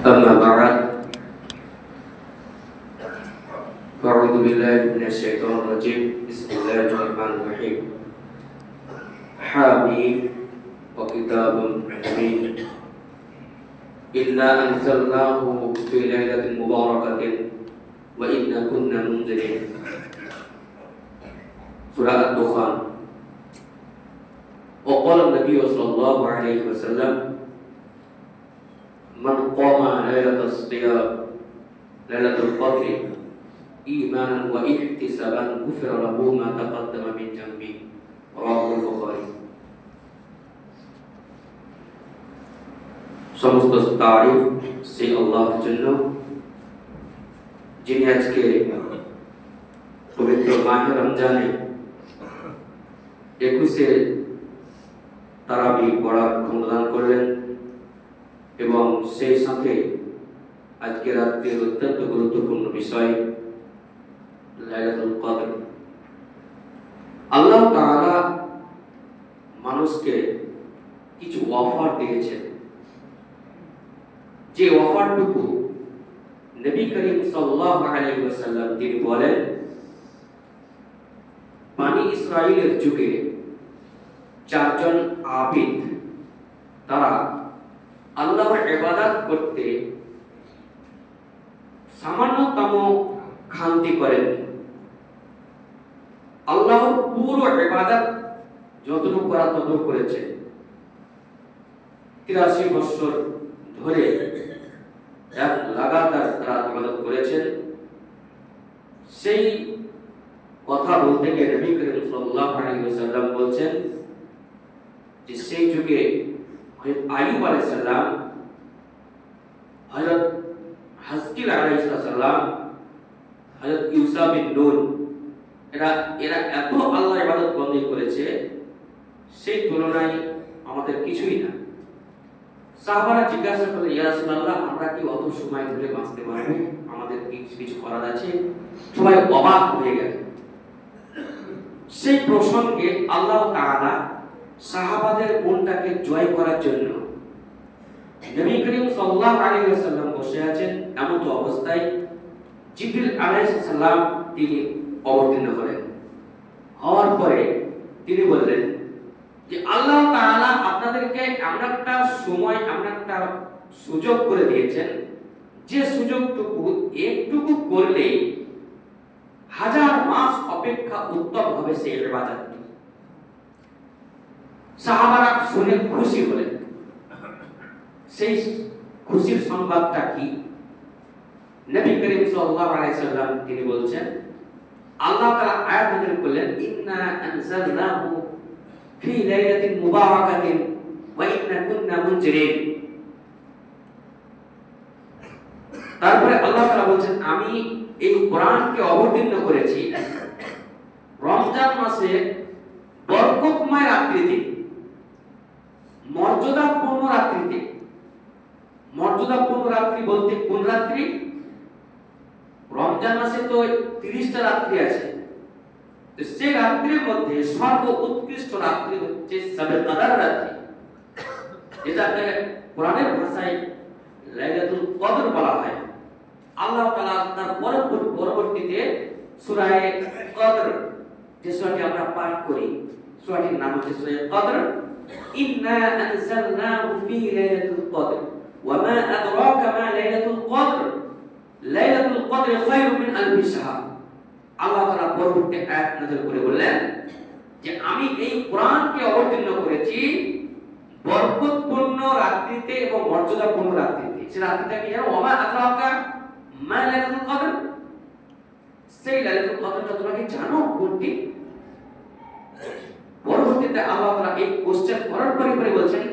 أما بعد فأعوذ بالله من الشيطان الرجيم بسم الله الرحمن الرحيم حاميم وكتاب مبين إنا أنزلناه في ليلة مباركة وإنا كنا منذرين سورة الدخان. وقال النبي صلى الله عليه وسلم من قام ليلة الصيام ليلة القدر إيمانا واحتسابا غفر له ما تقدم من ذنبه رواه البخاري. সমস্ত তারিফ সেই আল্লাহর জন্য যিনি আজকে পবিত্র মাহে রমজানে 21-এ তারাবি পড়ার ক্ষমতা করলেন এবং সেই সাথে আজকে রাত্রির অত্যন্ত গুরুত্বপূর্ণ বিষয় লাইলাতুল কদর। আল্লাহ তাআলা মানুষকে কিছু অফার দিয়েছেন, যে অফারটুকু নবী করিম সাল্লাল্লাহু আলাইহি ওয়াসাল্লাম তিনি বলেন বনি ইসরাইলের যুগে চারজন আবিদ তারা আল্লাহর ইবাদত করতে সামান্যতম খান্তি করেন। আল্লাহর পুরো ইবাদত যতটুকু করা ততটুকু করেছে। 83 বছর ধরে এক লাগাতার তারা ইবাদত করেছেন। সেই কথা বলতে গিয়ে নবী করিম সাল্লাল্লাহু আলাইহি ওয়াসাল্লাম বলেন যে সেই যুগে হযরত আইয়ুব আলাইহিস সালাম, হযরত হাজকিল আলাইহিস সালাম, হযরত ইউসা বিন নুন এরা এত আল্লাহর ইবাদত বন্দী করেছে, সেই তুলনায় আমাদের কিছুই না। সাহাবারা জিজ্ঞাসা করলেন, ইয়া রাসূলুল্লাহ, আমরা কি অত সময় ধরে বাঁচতে পারবো? আমাদের কিছু করার আছে? সবাই অবাক হয়ে গেল। সেই প্রসঙ্গে আল্লাহ তাআলা সাহাবাদের মনটাকে জয় করার জন্য নবী করিম সাল্লাল্লাহু আলাইহি ওয়াসাল্লাম বসে আছেন, এমন তো অবস্থায় জিবরিল আলাইহিস সালাম তিনি অবতীর্ণ হলেন। হওয়ার পরে তিনি বললেন যে আল্লাহ তাআলা আপনাদেরকে এমন একটা সময়, এমন একটা সুযোগ করে দিয়েছেন, যে সুযোগটুকু একটুকু করলেই 1000 মাস অপেক্ষা উত্তম হবে সেই ইবাদতটি। সাহাবারা শুনে খুশি হলেন। সেই খুশির সংবাদটা কি? নবী করিম সাল্লাল্লাহু আলাইহি সাল্লাম তিনি বলছেন, আল্লাহ তাআলা আয়াত নাযিল করলেন, ইন্না আনজালনাহু ফি লাইলাতিন মুবারাকাতিন ওয়া ইন্না কুন্না মুনজিরিন। তারপরে আল্লাহ তাআলা বলছেন, আমি এই কোরআনকে অবতীর্ণ করেছি রমজান মাসে বরকতময় রাত্রিতে, মর্যাদাপূর্ণ রাত্রিতে। মর্যাদাপূর্ণ রাত্রি বলতে কোন রাত্রি? রমজান মাসে তো 30টা রাত্রি আছে, তো সেই রাত্রির মধ্যে সর্বোৎকৃষ্ট রাত্রি হচ্ছে শবে কদর রাত্রি, যেটাকে কোরআনের ভাষায় লাইলাতুল কদর বলা হয়। আল্লাহ তাআলা তার পরবর্তীতে সূরা কদর, যে সূরাটি আমরা পাঠ করি, সূরাটির নাম হচ্ছে সূরা কদর। ইন্না আনজালনাহু ফি লাইলাতুল কদর ওয়া মা আদরাকা মা লাইলাতুল কদর লাইলাতুল কদর খায়রুম মিন আলফি শাহর। আল্লাহ তাআলা পরবর্তী আয়াত নাযিল করে বললেন যে আমি এই কোরআনকে অবতীর্ণ করেছি বরকতপূর্ণ রাত্রিতে এবং মর্যাদাপূর্ণ রাত্রিতে। সেই রাত্রিটা কি জানো? ওয়া মা আদরাকা মা লাইলাতুল কদর। সেই লাইলাতুল কদরটা তোমরা কি জানো কোনটি? পরবর্তীতে আল্লাহ তাআলা এই কোশ্চেন করার পরে বলছেন,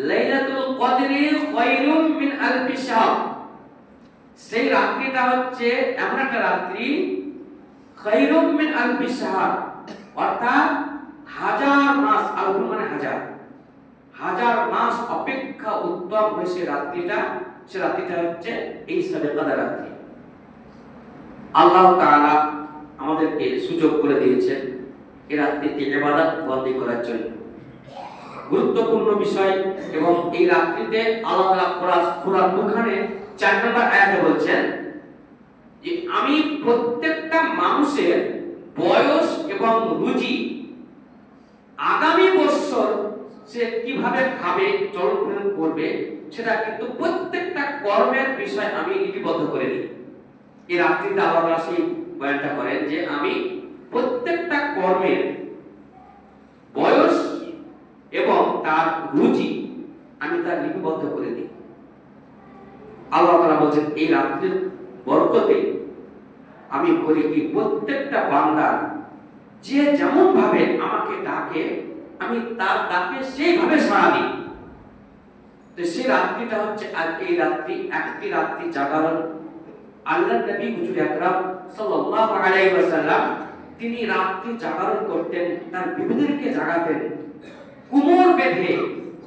লাইলাতুল কদরি খায়রুম মিন আলফি শাহর। সেই রাত্রিটা হচ্ছে এমন একটা রাত্রি, খায়রুম মিন আলফি শাহর, অর্থাৎ 1000 মাস, আলফ মানে 1000, 1000 মাস অপেক্ষা উত্তম হয়েছে রাত্রিটা। সে রাত্রিটা হচ্ছে এই শবে কদর রাত্রি। আল্লাহ তাআলা আমাদেরকে সুযোগ করে দিয়েছেন এই রাত্রিতে ইবাদত বন্দী করার জন্য। গুরুত্বপূর্ণ বিষয়। এবং এই রাত্রিতে আল্লাহ তাআলা সূরা দুখানে 4 নম্বর আয়াতে বলছেন যে আমি প্রত্যেকটা মানুষের বয়স এবং রুজি আগামী বছর সে কিভাবে খাবে, চলন করবে, সেটা কিন্তু প্রত্যেকটা কর্মের বিষয় আমি লিপিবদ্ধ করে দিই। এই রাত্রিতে আল্লাহ তাআলা সেই বয়ানটা করেন যে আমি প্রত্যেকটা কর্মের বয়স এবং তার রুজি আমি তার লিপিবদ্ধ করে দিই। আল্লাহ তাআলা বলেন এই রাত্রির বরকতে আমি করি কি প্রত্যেকটা বান্দা যে যেমন ভাবে আমাকে ডাকে আমি তার ডাকে সেইভাবে সাড়া দিই। তো সেই রাত্রিটা হচ্ছে আর এই রাত্রি একটি রাত্রি জাগরণ। আল্লাহর নবী হুজুর আকরাম সাল্লাল্লাহু আলাইহি ওয়াসাল্লাম তিনি রাত্রি জাগরণ করতেন, তার বিবিদেরকে জাগাতেন, কোমর বেঁধে,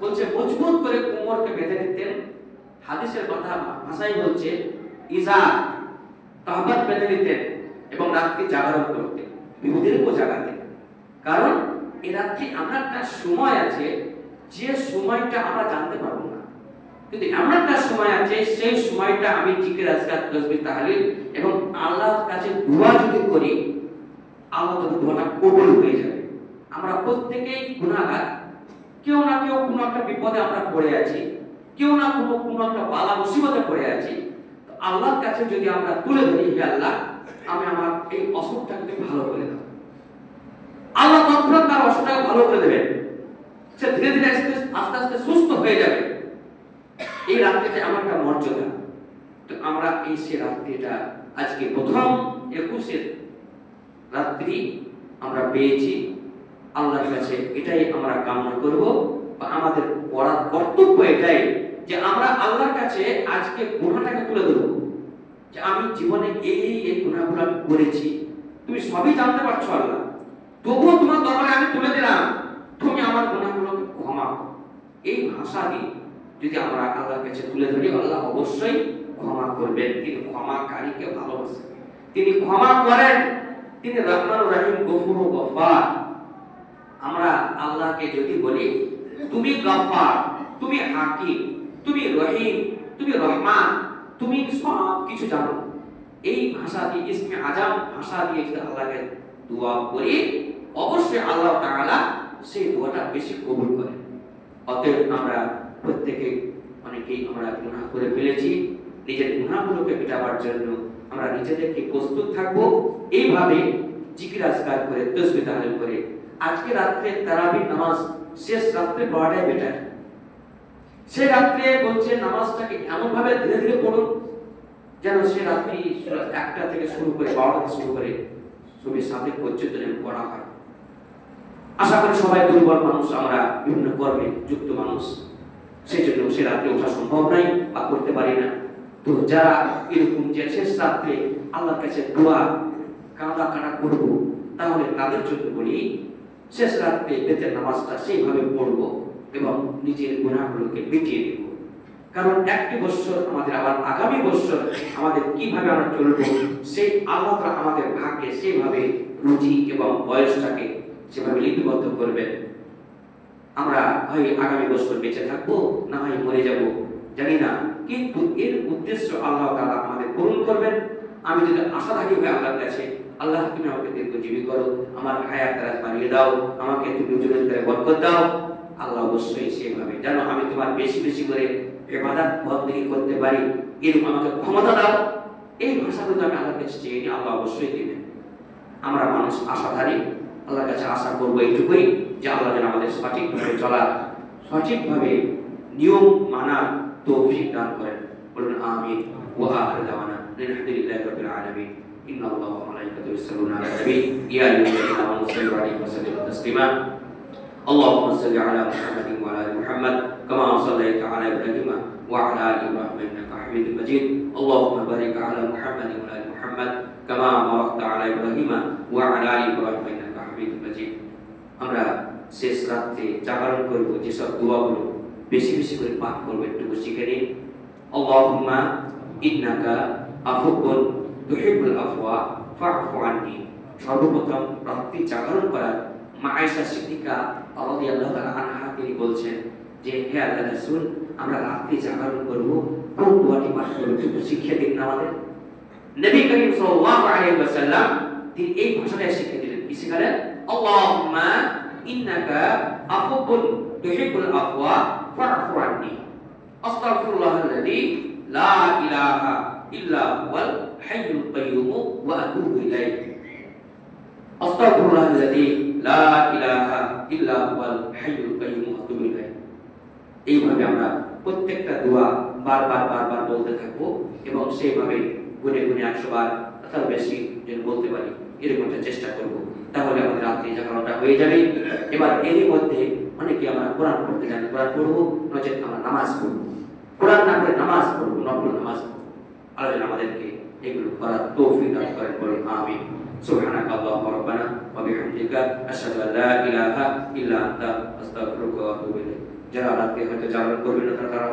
বলছে মজবুত করে কোমরকে বেঁধে দিতেন। হাদিসের কথা ভাষায় বলছে ইজা তাহবাত বেঁধে দিতেন এবং রাত্রি জাগরণ করতেন, বিবিদেরকেও জাগাতেন। কারণ এই রাত্রি আমরা একটা সময় আছে যে সময়টা আমরা জানতে পারবো না, কিন্তু এমন একটা সময় আছে সেই সময়টা আমি জিকির আজকার তাসবিহ তাহলিল এবং আল্লাহর কাছে দোয়া যদি করি আল্লাহ তাআলা দোয়াটা কবুল হয়ে যাবে। আমরা প্রত্যেকেই গুনাহগার, কেউ না কেউ কোনো একটা বিপদে আমরা পড়ে আছি, কেউ না কোনো একটা বালা মুসিবতে পড়ে আছি। তো আল্লাহর কাছে যদি আমরা তুলে ধরি, হে আল্লাহ আমি আমার এই অসুখটাকে ভালো করে দাও, আল্লাহ তৎক্ষণাৎ তার অসুখটাকে ভালো করে দেবেন, সে ধীরে ধীরে আস্তে আস্তে সুস্থ হয়ে যাবে। এই রাত্রিতে আমার একটা মর্যাদা। তো আমরা এই সে রাত্রিটা আজকে প্রথম 21 রাত্রি আমরা পেয়েছি। আল্লাহর কাছে এটাই আমরা কামনা করব, বা আমাদের করার কর্তব্য এটাই যে আমরা আল্লাহর কাছে আজকে গুনাহটাকে তুলে দেব, যে আমি জীবনে এই গুনাহগুলো আমি করেছি, তুমি সবই জানতে পারছো আল্লাহ, তবুও তোমার দরবারে আমি তুলে দিলাম, তুমি আমার গুনাহগুলোকে ক্ষমা করো। এই ভাষা দিয়ে যদি আমরা আল্লাহর কাছে তুলে ধরি, আল্লাহ অবশ্যই ক্ষমা করবেন। তিনি ক্ষমাকারীকে ভালোবাসেন, তিনি ক্ষমা করেন, তিনি রহমানুর রহিম, গফুর ও গফফার। আমরা আল্লাহকে যদি বলি তুমি গফফার, তুমি হাকিম, তুমি রহিম, তুমি রহমান, তুমি সব কিছু জানো, এই ভাষা দিয়ে ইসমে আজম ভাষা দিয়ে যদি আল্লাহকে দোয়া করি অবশ্যই আল্লাহ তাআলা সেই দোয়াটা বেশি কবুল করেন। অতএব আমরা প্রত্যেকে অনেকেই আমরা গুনাহ করে ফেলেছি, নিজের গুনাহগুলোকে মেটাবার জন্য আমরা নিজেদেরকে প্রস্তুত থাকব। এইভাবে জিকির আজকার করে তাসবিহ তাহলিল করে আজকে রাত্রে তারাবির নামাজ শেষ রাত্রে পড়াটাই বেটার। সে রাত্রে বলছে নামাজটাকে এমন ভাবে ধীরে ধীরে পড়ুন যেন সে রাত্রি 1টা থেকে শুরু করে 12টা থেকে শুরু করে সুবহ 7 পর্যন্ত যেন পড়া হয়। আশা করি সবাই দুর্বল মানুষ, আমরা বিভিন্ন কর্মে যুক্ত মানুষ, সেই জন্য সে রাত্রে ওঠা সম্ভব নয় বা করতে পারি না। তো যারা এরকম যে শেষ রাত্রে আল্লাহর কাছে দোয়া কাঁদা কাটা করবো, তাহলে তাদের জন্য বলি শেষ রাত্রে বেতের নামাজটা সেইভাবে পড়বো এবং নিজের গুনাহগুলোকে মিটিয়ে দেব। কারণ একটি বছর আমাদের আবার আগামী বছর আমাদের কিভাবে আমরা চলবো সেই আল্লাহ তাআলা আমাদের ভাগ্যে সেইভাবে রুজি এবং বয়সটাকে সেভাবে লিপিবদ্ধ করবেন। আমরা হয় আগামী বছর বেঁচে থাকবো, না হয় মরে যাব জানি না, কিন্তু এর উদ্দেশ্য আল্লাহ তাআলা আমাদের পূরণ করবেন। আমি যদি আশা থাকি ভাই আল্লাহর কাছে, আল্লাহ তুমি আমাকে দীর্ঘজীবী করো, আমার হায়াত দারাজ বাড়িয়ে দাও, আমাকে তুমি উজ্জ্বল করে বরকত দাও, আল্লাহ অবশ্যই সেভাবে যেন আমি তোমার বেশি বেশি করে ইবাদত বন্দেগী করতে পারি, এরকম আমাকে ক্ষমতা দাও। এই ভাষাগুলো আমি আল্লাহর কাছে চেয়ে নিই, আল্লাহ অবশ্যই দিবেন। আমরা মানুষ আশাধারী, আল্লাহর কাছে আশা করবো এইটুকুই যে আল্লাহ যেন আমাদের সঠিকভাবে চলার, সঠিকভাবে নিয়ম মানার তৌফিক দান করেন। বলুন আমিন। ওয়া আখিরু দাওয়ানা আলহামদুলিল্লাহি রাব্বিল আলামিন। ইন্নাল্লাহা ওয়া মালাইকাতুহু ইউসাল্লুনা আলান নবী ইয়া আইয়ুহাল্লাযীনা আমানু সাল্লু আলাইহি ওয়া সাল্লিমু তাসলিমা। اللهم صل على محمد وعلى ال محمد كما صليت على ابراهيم وعلى ال ابراهيم انك حميد مجيد. اللهم بارك على محمد وعلى ال محمد كما باركت على ابراهيم وعلى ال ابراهيم انك حميد مجيد. আমরা শেষ রাতে জাগরণ করব, যেসব দোয়াগুলো বেশি বেশি করে পাঠ করব একটু শিখে নিন। আল্লাহুম্মা ইন্নাকা আফুউন তুহিব্বুল আফওয়া ফা'ফু আননি। সর্বপ্রথম রাত্রি জাগরণ করার মা আয়েশা সিদ্দিকা রাদিয়াল্লাহু তাআলা আনহা তিনি বলছেন যে হে আল্লাহর রাসূল আমরা রাতে জাগরণ করব কোন দোয়াটি পাঠ করব একটু শিখিয়ে দিন আমাদের। নবী করিম সাল্লাল্লাহু আলাইহি ওয়াসাল্লাম তিনি এই ভাষাটা শিখিয়ে দিলেন। কি শিখালেন? আল্লাহুম্মা ইন্নাকা আফুবুন তুহিব্বুল আফওয়া ফা'ফু আন্নি আস্তাগফিরুল্লাহাল্লাযী লা ইলাহা ইল্লা হুয়াল হাইয়ুল কাইয়্যুম ওয়া আতুবু ইলাইহি আস্তাগফিরুল্লাহাল্লাযী লা ইলাহা ইল্লা হুয়াল হাইয়ুল কাইয়্যুম ওয়া আতুবু ইলাইহি। এইভাবে আমরা প্রত্যেকটা দোয়া বারবার বলতে থাকবো এবং সেইভাবে গুনে গুনে 100 বার অথবা বেশি যেন বলতে পারি এরকমটা চেষ্টা করব। তাহলে আমাদের রাত্রি জাগরণটা হয়ে যাবে। এবার এরই মধ্যে অনেকে আমরা কোরআন পড়তে জানি, কোরআন পড়বো, নচেত আমরা নামাজ পড়বো। কোরআন না পড়ে নামাজ পড়বো, নফল নামাজ পড়বো। আল্লাহ যেন আমাদেরকে এগুলো করার তৌফিক দান করেন, বলুন আমিন। সুবহানাকা আল্লাহুম্মা রাব্বানা ওয়া বিহামদিকা আশহাদু আল লা ইলাহা ইল্লা আনতা আস্তাগফিরুকা ওয়া আতুবু ইলাইক। যারা রাতে হয়তো জাগরণ করবেন না তারা